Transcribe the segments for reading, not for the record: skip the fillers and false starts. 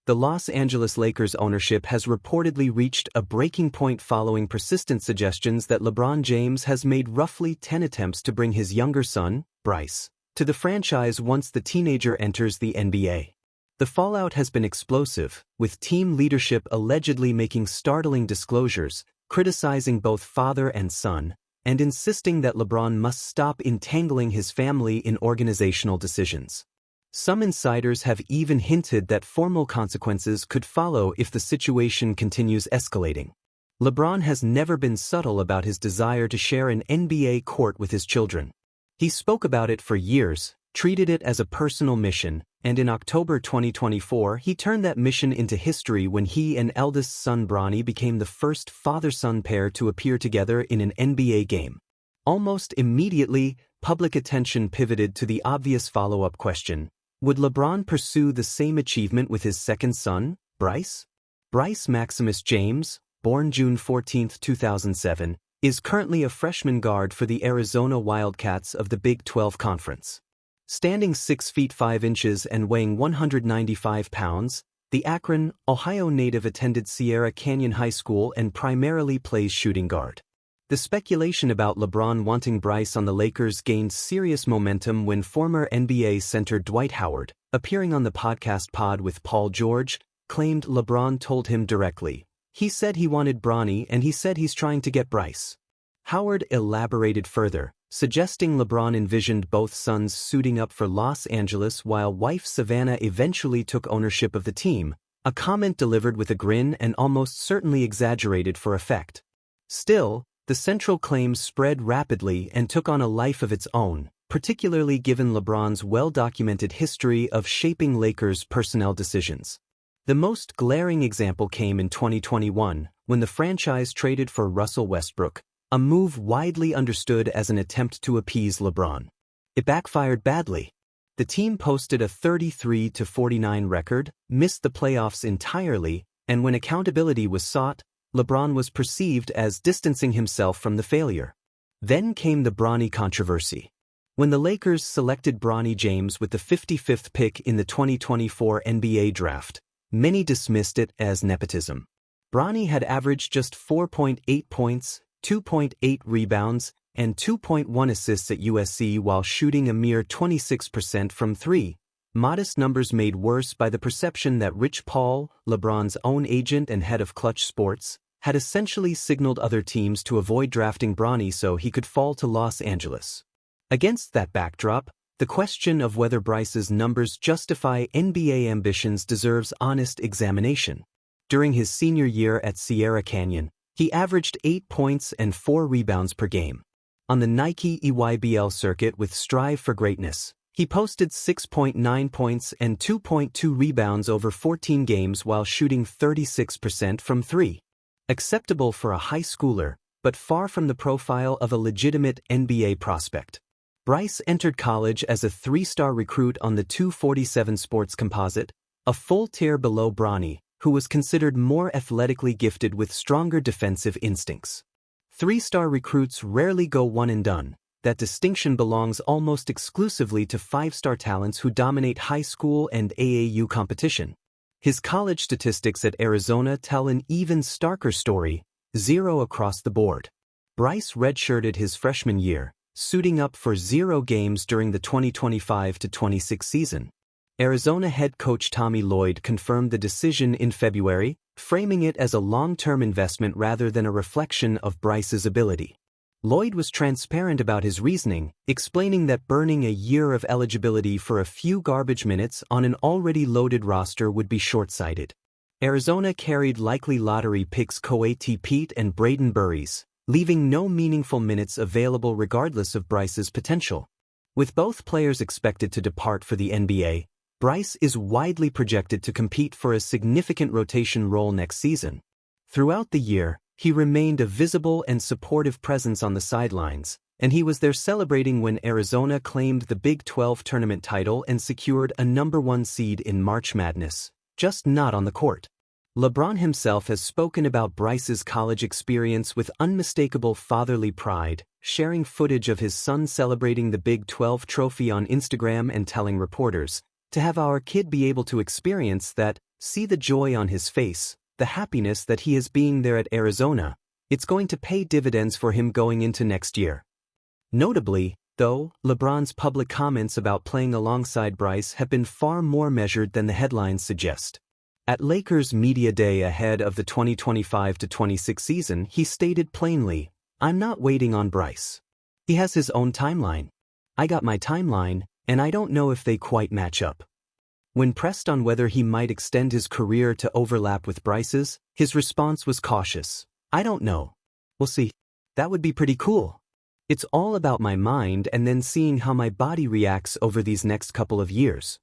the Los Angeles Lakers ownership has reportedly reached a breaking point following persistent suggestions that LeBron James has made roughly 10 attempts to bring his younger son, Bryce, to the franchise once the teenager enters the NBA. The fallout has been explosive, with team leadership allegedly making startling disclosures, criticizing both father and son, and insisting that LeBron must stop entangling his family in organizational decisions. Some insiders have even hinted that formal consequences could follow if the situation continues escalating. LeBron has never been subtle about his desire to share an NBA court with his children. He spoke about it for years, treated it as a personal mission, and in October 2024 he turned that mission into history when he and eldest son Bronny became the first father-son pair to appear together in an NBA game. Almost immediately, public attention pivoted to the obvious follow-up question: would LeBron pursue the same achievement with his second son, Bryce? Bryce Maximus James, born June 14, 2007, is currently a freshman guard for the Arizona Wildcats of the Big 12 Conference. Standing 6 feet 5 inches and weighing 195 pounds, the Akron, Ohio native attended Sierra Canyon High School and primarily plays shooting guard. The speculation about LeBron wanting Bryce on the Lakers gained serious momentum when former NBA center Dwight Howard, appearing on the podcast Pod with Paul George, claimed LeBron told him directly. He said he wanted Bronny and he said he's trying to get Bryce. Howard elaborated further, suggesting LeBron envisioned both sons suiting up for Los Angeles while wife Savannah eventually took ownership of the team, a comment delivered with a grin and almost certainly exaggerated for effect. Still, the central claims spread rapidly and took on a life of its own, particularly given LeBron's well-documented history of shaping Lakers' personnel decisions. The most glaring example came in 2021, when the franchise traded for Russell Westbrook, a move widely understood as an attempt to appease LeBron. It backfired badly. The team posted a 33-49 record, missed the playoffs entirely, and when accountability was sought, LeBron was perceived as distancing himself from the failure. Then came the Bronny controversy. When the Lakers selected Bronny James with the 55th pick in the 2024 NBA draft, many dismissed it as nepotism. Bronny had averaged just 4.8 points, 2.8 rebounds, and 2.1 assists at USC while shooting a mere 26% from three, modest numbers made worse by the perception that Rich Paul, LeBron's own agent and head of Clutch Sports, had essentially signaled other teams to avoid drafting Bronny so he could fall to Los Angeles. Against that backdrop, the question of whether Bryce's numbers justify NBA ambitions deserves honest examination. During his senior year at Sierra Canyon, he averaged 8 points and 4 rebounds per game. On the Nike EYBL circuit with Strive for Greatness, he posted 6.9 points and 2.2 rebounds over 14 games while shooting 36% from three. Acceptable for a high schooler, but far from the profile of a legitimate NBA prospect. Bryce entered college as a 3-star recruit on the 247 Sports Composite, a full tier below Bronny, who was considered more athletically gifted with stronger defensive instincts. 3-star recruits rarely go one and done. That distinction belongs almost exclusively to 5-star talents who dominate high school and AAU competition. His college statistics at Arizona tell an even starker story: 0 across the board. Bryce redshirted his freshman year, suiting up for 0 games during the 2025-26 season. Arizona head coach Tommy Lloyd confirmed the decision in February, framing it as a long-term investment rather than a reflection of Bryce's ability. Lloyd was transparent about his reasoning, explaining that burning a year of eligibility for a few garbage minutes on an already loaded roster would be short-sighted. Arizona carried likely lottery picks Coati Pete and Braden Burries, leaving no meaningful minutes available regardless of Bryce's potential. With both players expected to depart for the NBA, Bryce is widely projected to compete for a significant rotation role next season. Throughout the year, he remained a visible and supportive presence on the sidelines, and he was there celebrating when Arizona claimed the Big 12 tournament title and secured a #1 seed in March Madness, just not on the court. LeBron himself has spoken about Bryce's college experience with unmistakable fatherly pride, sharing footage of his son celebrating the Big 12 trophy on Instagram and telling reporters, "To have our kid be able to experience that see the joy on his face, the happiness that he is being there at Arizona. It's going to pay dividends for him going into next year. Notably, though, LeBron's public comments about playing alongside Bryce have been far more measured than the headlines suggest. At Lakers Media Day ahead of the 2025-26 season, he stated plainly, "I'm not waiting on Bryce. He has his own timeline. I got my timeline, and I don't know if they quite match up." When pressed on whether he might extend his career to overlap with Bryce's, his response was cautious. "I don't know. We'll see. That would be pretty cool. It's all about my mind and then seeing how my body reacts over these next couple of years."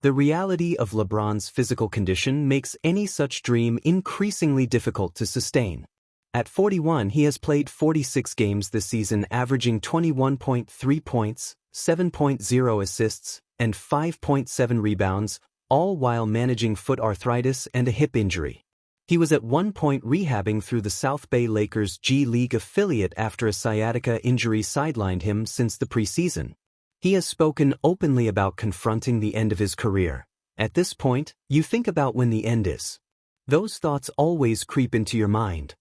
The reality of LeBron's physical condition makes any such dream increasingly difficult to sustain. At 41, he has played 46 games this season, averaging 21.3 points, 7.0 assists, and 5.7 rebounds, all while managing foot arthritis and a hip injury. He was at one point rehabbing through the South Bay Lakers G League affiliate after a sciatica injury sidelined him since the preseason. He has spoken openly about confronting the end of his career. At this point, you think about when the end is. Those thoughts always creep into your mind.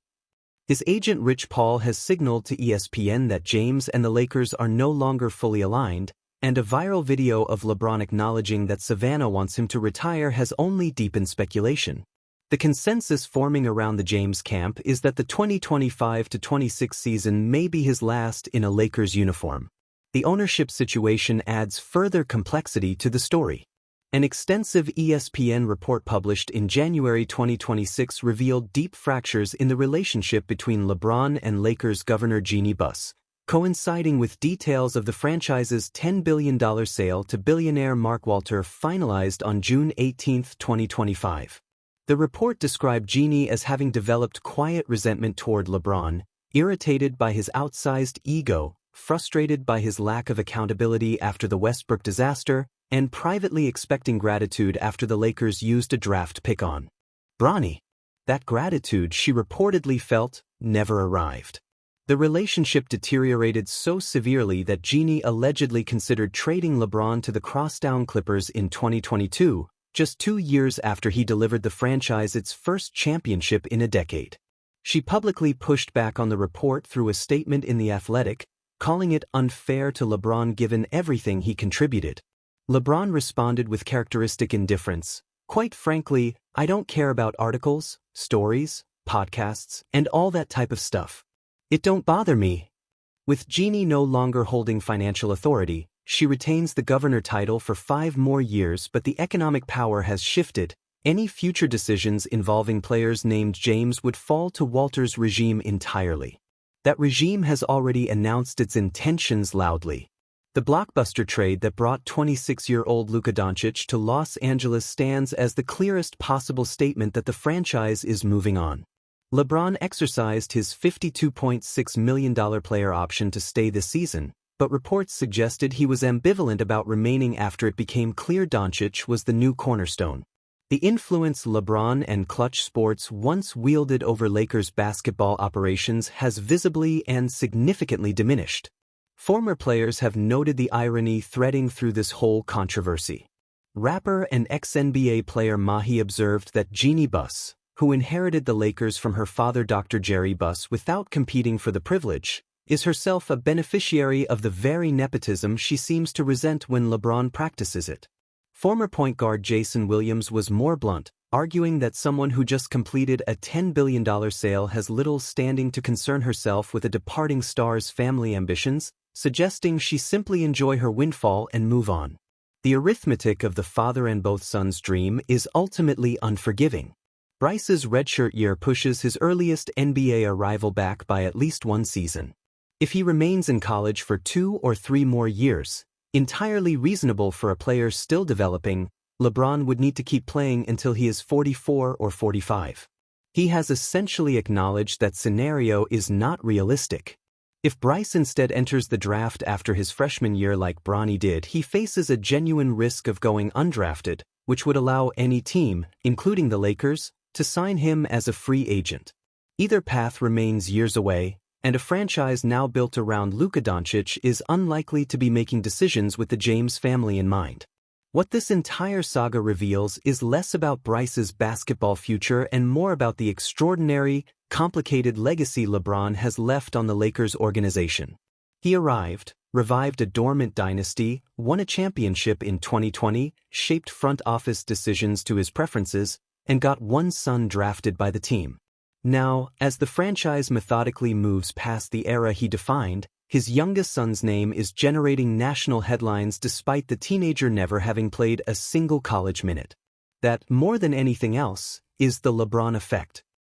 His agent Rich Paul has signaled to ESPN that James and the Lakers are no longer fully aligned, and a viral video of LeBron acknowledging that Savannah wants him to retire has only deepened speculation. The consensus forming around the James camp is that the 2025-26 season may be his last in a Lakers uniform. The ownership situation adds further complexity to the story. An extensive ESPN report published in January 2026 revealed deep fractures in the relationship between LeBron and Lakers governor Jeannie Buss, coinciding with details of the franchise's $10 billion sale to billionaire Mark Walter finalized on June 18, 2025. The report described Jeannie as having developed quiet resentment toward LeBron, irritated by his outsized ego, frustrated by his lack of accountability after the Westbrook disaster, and privately expecting gratitude after the Lakers used a draft pick on Bronny. That gratitude she reportedly felt never arrived. The relationship deteriorated so severely that Jeannie allegedly considered trading LeBron to the Crosstown Clippers in 2022, just 2 years after he delivered the franchise its first championship in a decade. She publicly pushed back on the report through a statement in The Athletic, calling it unfair to LeBron given everything he contributed. LeBron responded with characteristic indifference. "Quite frankly, I don't care about articles, stories, podcasts, and all that type of stuff. It don't bother me." With Jeannie no longer holding financial authority, she retains the governor title for 5 more years, but the economic power has shifted. Any future decisions involving players named James would fall to Walter's regime entirely. That regime has already announced its intentions loudly. The blockbuster trade that brought 26-year-old Luka Doncic to Los Angeles stands as the clearest possible statement that the franchise is moving on. LeBron exercised his $52.6 million player option to stay this season, but reports suggested he was ambivalent about remaining after it became clear Doncic was the new cornerstone. The influence LeBron and Clutch Sports once wielded over Lakers basketball operations has visibly and significantly diminished. Former players have noted the irony threading through this whole controversy. Rapper and ex-NBA player Mahi observed that Jeannie Buss, who inherited the Lakers from her father Dr. Jerry Buss without competing for the privilege, is herself a beneficiary of the very nepotism she seems to resent when LeBron practices it. Former point guard Jason Williams was more blunt, arguing that someone who just completed a $10 billion sale has little standing to concern herself with a departing star's family ambitions, suggesting she simply enjoy her windfall and move on. The arithmetic of the father and both sons' dream is ultimately unforgiving. Bryce's redshirt year pushes his earliest NBA arrival back by at least 1 season. If he remains in college for 2 or 3 more years, entirely reasonable for a player still developing, LeBron would need to keep playing until he is 44 or 45. He has essentially acknowledged that scenario is not realistic. If Bryce instead enters the draft after his freshman year like Bronny did, he faces a genuine risk of going undrafted, which would allow any team, including the Lakers, to sign him as a free agent. Either path remains years away, and a franchise now built around Luka Doncic is unlikely to be making decisions with the James family in mind. What this entire saga reveals is less about Bryce's basketball future and more about the extraordinary, complicated legacy LeBron has left on the Lakers organization. He arrived, revived a dormant dynasty, won a championship in 2020, shaped front office decisions to his preferences, and got one son drafted by the team. Now, as the franchise methodically moves past the era he defined, his youngest son's name is generating national headlines despite the teenager never having played a single college minute. That, more than anything else, is the LeBron effect.